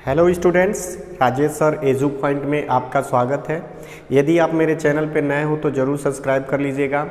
Hello students, Rajesh sir edu point में आपका स्वागत है। यदि आप मेरे चैनल पर नए हो तो ज़रूर सब्सक्राइब कर लीजिएगा।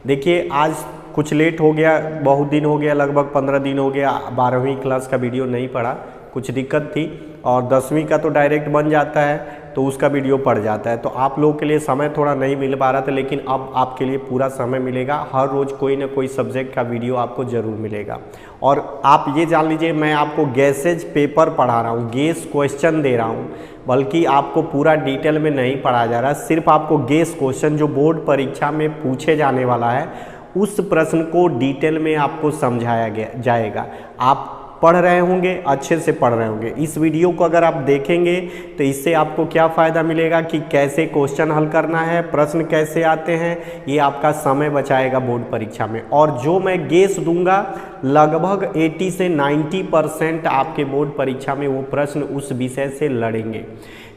देखिए, आज कुछ लेट हो गया, बहुत दिन हो गया, लगभग 15 दिन हो गया 12वीं क्लास का वीडियो नहीं पड़ा, कुछ दिक्कत थी। और 10वीं का तो डायरेक्ट बन जाता है तो उसका वीडियो पड़ जाता है, तो आप लोगों के लिए समय थोड़ा नहीं मिल पा रहा था, लेकिन अब आपके लिए पूरा समय मिलेगा। हर रोज़ कोई ना कोई सब्जेक्ट का वीडियो आपको ज़रूर मिलेगा। और आप ये जान लीजिए, मैं आपको गैसेज पेपर पढ़ा रहा हूँ, गेस क्वेश्चन दे रहा हूँ, बल्कि आपको पूरा डिटेल में नहीं पढ़ाया जा रहा, सिर्फ आपको गेस क्वेश्चन जो बोर्ड परीक्षा में पूछे जाने वाला है उस प्रश्न को डिटेल में आपको समझाया जाएगा। आप पढ़ रहे होंगे, अच्छे से पढ़ रहे होंगे। इस वीडियो को अगर आप देखेंगे तो इससे आपको क्या फ़ायदा मिलेगा कि कैसे क्वेश्चन हल करना है, प्रश्न कैसे आते हैं, ये आपका समय बचाएगा बोर्ड परीक्षा में। और जो मैं गेस दूंगा लगभग 80 से 90% आपके बोर्ड परीक्षा में वो प्रश्न उस विषय से लड़ेंगे।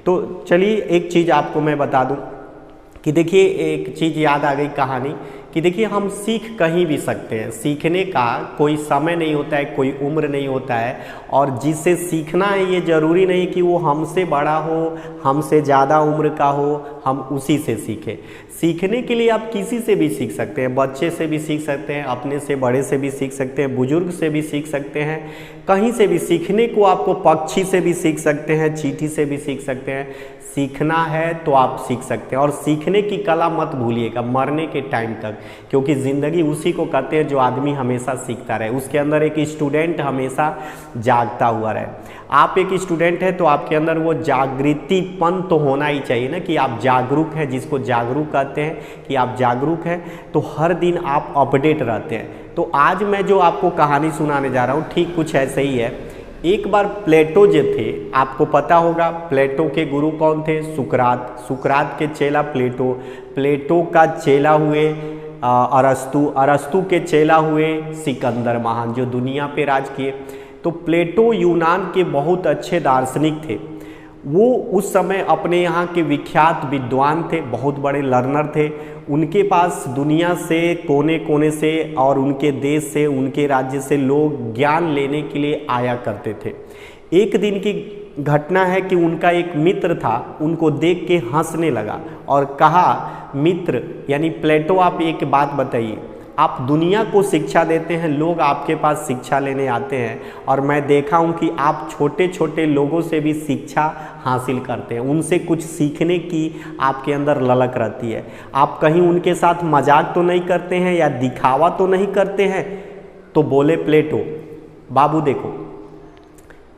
तो चलिए एक चीज़ आपको मैं बता दूं कि देखिए, एक चीज़ याद आ गई कहानी कि देखिए, हम सीख कहीं भी सकते हैं। सीखने का कोई समय नहीं होता है, कोई उम्र नहीं होता है। और जिससे सीखना है ये ज़रूरी नहीं कि वो हमसे बड़ा हो, हमसे ज़्यादा उम्र का हो, हम उसी से सीखें। सीखने के लिए आप किसी से भी सीख सकते हैं, बच्चे से भी सीख सकते हैं, अपने से बड़े से भी सीख सकते हैं, बुजुर्ग से भी सीख सकते हैं, कहीं से भी। सीखने को आपको पक्षी से भी सीख सकते हैं, चींटी से भी सीख सकते हैं। सीखना है तो आप सीख सकते हैं। और सीखने की कला मत भूलिएगा मरने के टाइम तक, क्योंकि ज़िंदगी उसी को कहते हैं जो आदमी हमेशा सीखता रहे। उसके अंदर एक स्टूडेंट हमेशा जागता हुआ रहे। आप एक स्टूडेंट हैं तो आपके अंदर वो जागृतिपन तो होना ही चाहिए ना, कि आप जागरूक हैं, जिसको जागरूक कहते हैं कि आप जागरूक हैं, तो हर दिन आप अपडेट रहते हैं। तो आज मैं जो आपको कहानी सुनाने जा रहा हूँ ठीक कुछ ऐसे ही है। एक बार प्लेटो जो थे, आपको पता होगा प्लेटो के गुरु कौन थे? सुकरात। सुकरात के चेला प्लेटो, प्लेटो का चेला हुए अरस्तु, अरस्तु के चेला हुए सिकंदर महान, जो दुनिया पे राज किए। तो प्लेटो यूनान के बहुत अच्छे दार्शनिक थे। वो उस समय अपने यहाँ के विख्यात विद्वान थे, बहुत बड़े लर्नर थे। उनके पास दुनिया से कोने कोने से और उनके देश से, उनके राज्य से लोग ज्ञान लेने के लिए आया करते थे। एक दिन की घटना है कि उनका एक मित्र था, उनको देख के हंसने लगा और कहा, मित्र यानी प्लेटो, आप एक बात बताइए, आप दुनिया को शिक्षा देते हैं, लोग आपके पास शिक्षा लेने आते हैं, और मैं देखा हूँ कि आप छोटे छोटे लोगों से भी शिक्षा हासिल करते हैं, उनसे कुछ सीखने की आपके अंदर ललक रहती है। आप कहीं उनके साथ मजाक तो नहीं करते हैं या दिखावा तो नहीं करते हैं? तो बोले प्लेटो, बाबू देखो,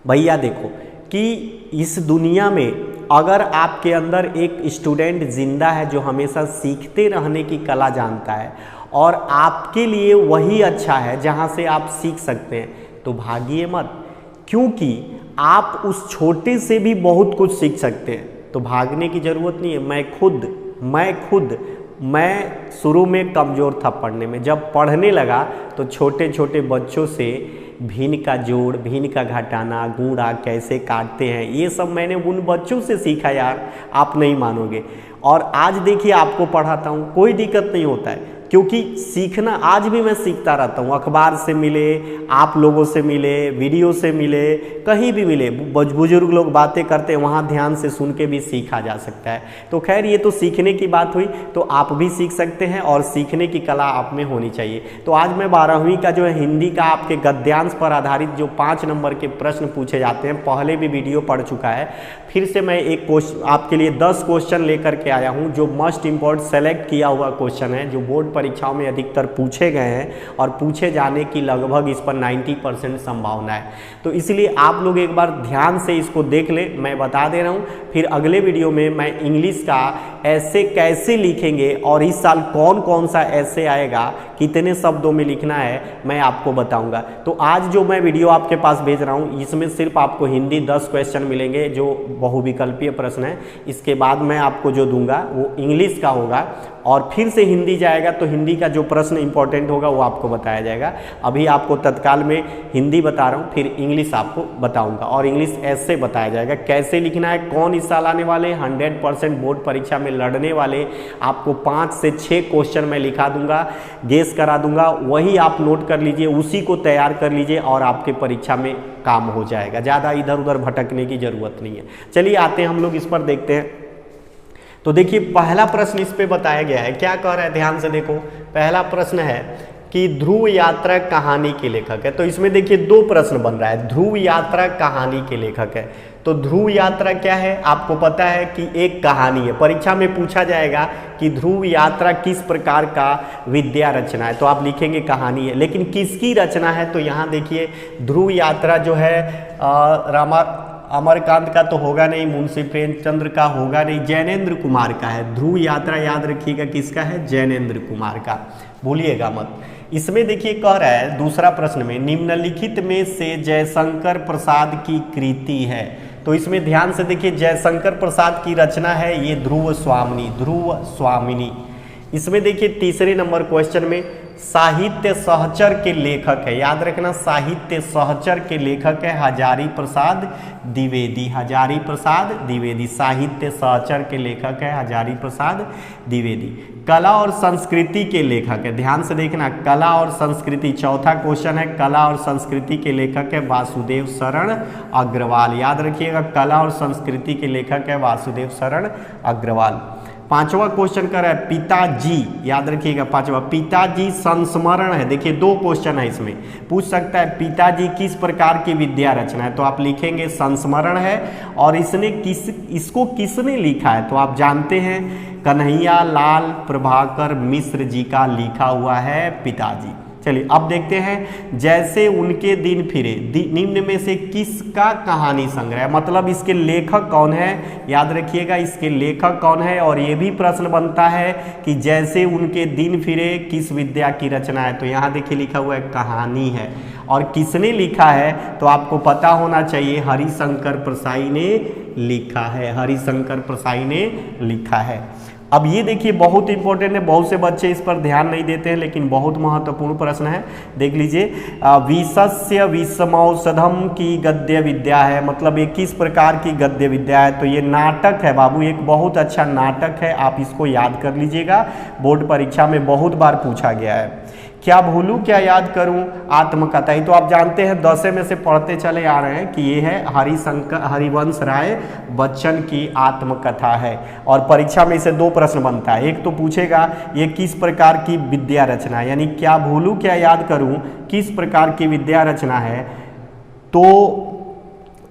भैया देखो, कि इस दुनिया में अगर आपके अंदर एक स्टूडेंट जिंदा है जो हमेशा सीखते रहने की कला जानता है, और आपके लिए वही अच्छा है जहाँ से आप सीख सकते हैं, तो भागिए मत, क्योंकि आप उस छोटे से भी बहुत कुछ सीख सकते हैं। तो भागने की ज़रूरत नहीं है। मैं शुरू में कमज़ोर था पढ़ने में। जब पढ़ने लगा तो छोटे छोटे बच्चों से भिन्न का जोड़, भिन्न का घटाना, गुणा कैसे काटते हैं, ये सब मैंने उन बच्चों से सीखा यार, आप नहीं मानोगे। और आज देखिए आपको पढ़ाता हूँ, कोई दिक्कत नहीं होता है, क्योंकि सीखना आज भी मैं सीखता रहता हूँ। अखबार से मिले, आप लोगों से मिले, वीडियो से मिले, कहीं भी मिले, बुजुर्ग लोग बातें करते हैं, वहाँ ध्यान से सुन के भी सीखा जा सकता है। तो खैर, ये तो सीखने की बात हुई, तो आप भी सीख सकते हैं और सीखने की कला आप में होनी चाहिए। तो आज मैं 12वीं का जो है हिंदी का आपके गद्यांश पर आधारित जो 5 नंबर के प्रश्न पूछे जाते हैं, पहले भी वीडियो पढ़ चुका है, फिर से मैं एक आपके लिए 10 क्वेश्चन लेकर के आया हूँ, जो मोस्ट इम्पॉर्टेंट सेलेक्ट किया हुआ क्वेश्चन है, जो बोर्ड परीक्षाओं में अधिकतर पूछे गए हैं और पूछे जाने की लगभग इस पर 90% संभावना है। तो इसलिए आप लोग एक बार ध्यान से इसको देख ले, मैं बता दे रहा हूँ। फिर अगले वीडियो में मैं इंग्लिश का ऐसे कैसे लिखेंगे और इस साल कौन कौन सा ऐसे आएगा, कितने शब्दों में लिखना है, मैं आपको बताऊंगा। तो आज जो मैं वीडियो आपके पास भेज रहा हूँ, इसमें सिर्फ आपको हिंदी 10 क्वेश्चन मिलेंगे जो बहुविकल्पीय प्रश्न है। इसके बाद मैं आपको जो दूंगा वो इंग्लिश का होगा, और फिर से हिंदी जाएगा तो हिंदी का जो प्रश्न इंपॉर्टेंट होगा वो आपको बताया जाएगा। अभी आपको तत्काल में हिंदी बता रहा हूँ, फिर इंग्लिश आपको बताऊंगा, और इंग्लिश ऐसे बताया जाएगा कैसे लिखना है, कौन इस साल आने वाले 100% बोर्ड परीक्षा में लड़ने वाले आपको 5 से 6 क्वेश्चन मैं लिखा दूंगा। गेस पेश करा दूंगा, वही आप नोट कर लीजिए, उसी को तैयार कर लीजिए और आपके परीक्षा में काम हो जाएगा। ज़्यादा इधर उधर भटकने की ज़रूरत नहीं है। चलिए आते हैं हम लोग इस पर, देखते हैं। तो देखिए पहला प्रश्न इस पे बताया गया है, क्या कह रहा है ध्यान से देखो। पहला प्रश्न है कि ध्रुव यात्रा कहानी के लेखक है। तो इसमें देखिए दो प्रश्न बन रहा है, ध्रुव यात्रा कहानी के लेखक है। तो ध्रुव यात्रा क्या है, आपको पता है कि एक कहानी है। परीक्षा में पूछा जाएगा कि ध्रुव यात्रा किस प्रकार का विद्या रचना है, तो आप लिखेंगे कहानी है। लेकिन किसकी रचना है, तो यहाँ देखिए ध्रुव यात्रा जो है अमरकांत का तो होगा नहीं, मुंशी प्रेमचंद्र का होगा नहीं, जैनेन्द्र कुमार का है। ध्रुव यात्रा याद रखिएगा किसका है, जैनेन्द्र कुमार का, भूलिएगा मत। इसमें देखिए कह रहा है दूसरा प्रश्न में, निम्नलिखित में से जयशंकर प्रसाद की कृति है। तो इसमें ध्यान से देखिए जयशंकर प्रसाद की रचना है ये ध्रुव स्वामिनी। इसमें देखिए तीसरे नंबर क्वेश्चन में साहित्य सहचर के लेखक है, याद रखना साहित्य सहचर के लेखक है हजारी प्रसाद द्विवेदी। हजारी प्रसाद द्विवेदी साहित्य सहचर के लेखक है हजारी प्रसाद द्विवेदी। कला और संस्कृति के लेखक है, ध्यान से देखना कला और संस्कृति, चौथा क्वेश्चन है कला और संस्कृति के लेखक है वासुदेव शरण अग्रवाल। याद रखिएगा कला और संस्कृति के लेखक है वासुदेव शरण अग्रवाल। पांचवा क्वेश्चन कर रहा है पिताजी, याद रखिएगा पांचवा पिताजी संस्मरण है। देखिए दो क्वेश्चन है इसमें, पूछ सकता है पिताजी किस प्रकार की विद्या रचना है, तो आप लिखेंगे संस्मरण है। और इसको किसने लिखा है, तो आप जानते हैं कन्हैया लाल प्रभाकर मिश्र जी का लिखा हुआ है पिताजी। चलिए अब देखते हैं, जैसे उनके दिन फिरे निम्न में से किसका कहानी संग्रह, मतलब इसके लेखक कौन है, याद रखिएगा इसके लेखक कौन है। और ये भी प्रश्न बनता है कि जैसे उनके दिन फिरे किस विद्या की रचना है, तो यहाँ देखिए लिखा हुआ है कहानी है। और किसने लिखा है, तो आपको पता होना चाहिए हरिशंकर प्रसाई ने लिखा है, हरिशंकर प्रसाई ने लिखा है। अब ये देखिए बहुत इंपॉर्टेंट है, बहुत से बच्चे इस पर ध्यान नहीं देते हैं, लेकिन बहुत महत्वपूर्ण प्रश्न है, देख लीजिए। विषस्य विषमौषधम की गद्य विद्या है, मतलब ये किस प्रकार की गद्य विद्या है, तो ये नाटक है बाबू, एक बहुत अच्छा नाटक है, आप इसको याद कर लीजिएगा, बोर्ड परीक्षा में बहुत बार पूछा गया है। क्या भूलूं क्या याद करूं आत्मकथा, ही तो आप जानते हैं 10 में से पढ़ते चले आ रहे हैं कि ये है हरिवंश राय बच्चन की आत्मकथा है। और परीक्षा में इसे दो प्रश्न बनता है, एक तो पूछेगा ये किस प्रकार की विद्या रचना है, यानी क्या भूलूं क्या याद करूं किस प्रकार की विद्या रचना है, तो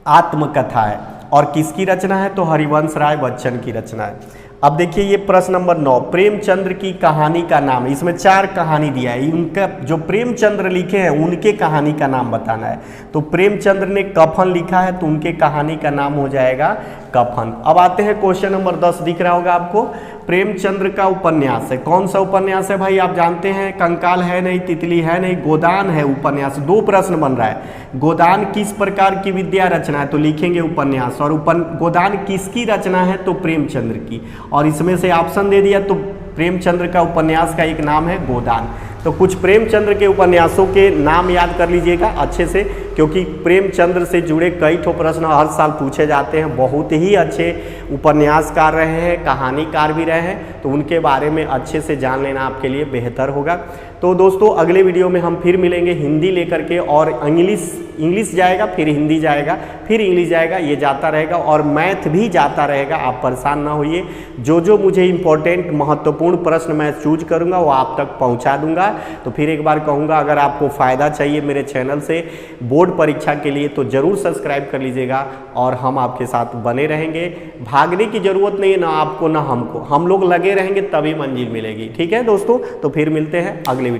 आत्मकथा है। और किसकी रचना है, तो हरिवंश राय बच्चन की रचना है। अब देखिए ये प्रश्न नंबर 9, प्रेमचंद्र की कहानी का नाम, इसमें 4 कहानी दिया है, उनका जो प्रेमचंद्र लिखे हैं उनके कहानी का नाम बताना है। तो प्रेमचंद्र ने कफन लिखा है, तो उनके कहानी का नाम हो जाएगा कफन। अब आते हैं क्वेश्चन नंबर 10, दिख रहा होगा आपको, प्रेमचंद्र का उपन्यास है, कौन सा उपन्यास है भाई, आप जानते हैं कंकाल है नहीं, तितली है नहीं, गोदान है उपन्यास। दो प्रश्न बन रहा है, गोदान किस प्रकार की विद्या रचना है, तो लिखेंगे उपन्यास। और गोदान किसकी रचना है, तो प्रेमचंद्र की। और इसमें से ऑप्शन दे दिया, तो प्रेमचंद्र का उपन्यास का एक नाम है गोदान। तो कुछ प्रेमचंद्र के उपन्यासों के नाम याद कर लीजिएगा अच्छे से, क्योंकि प्रेमचंद्र से जुड़े कई ठो प्रश्न हर साल पूछे जाते हैं। बहुत ही अच्छे उपन्यासकार रहे हैं, कहानीकार भी रहे हैं, तो उनके बारे में अच्छे से जान लेना आपके लिए बेहतर होगा। तो दोस्तों अगले वीडियो में हम फिर मिलेंगे हिंदी लेकर के, और इंग्लिश जाएगा, फिर हिंदी जाएगा, फिर इंग्लिश जाएगा, ये जाता रहेगा, और मैथ भी जाता रहेगा, आप परेशान ना होइए। जो मुझे इंपॉर्टेंट महत्वपूर्ण प्रश्न मैं चूज करूँगा वो आप तक पहुँचा दूंगा। तो फिर एक बार कहूँगा, अगर आपको फ़ायदा चाहिए मेरे चैनल से बोर्ड परीक्षा के लिए, तो ज़रूर सब्सक्राइब कर लीजिएगा, और हम आपके साथ बने रहेंगे। भागने की ज़रूरत नहीं है, ना आपको ना हमको, हम लोग लगे रहेंगे तभी मंजिल मिलेगी। ठीक है दोस्तों, तो फिर मिलते हैं अगले वीडियो।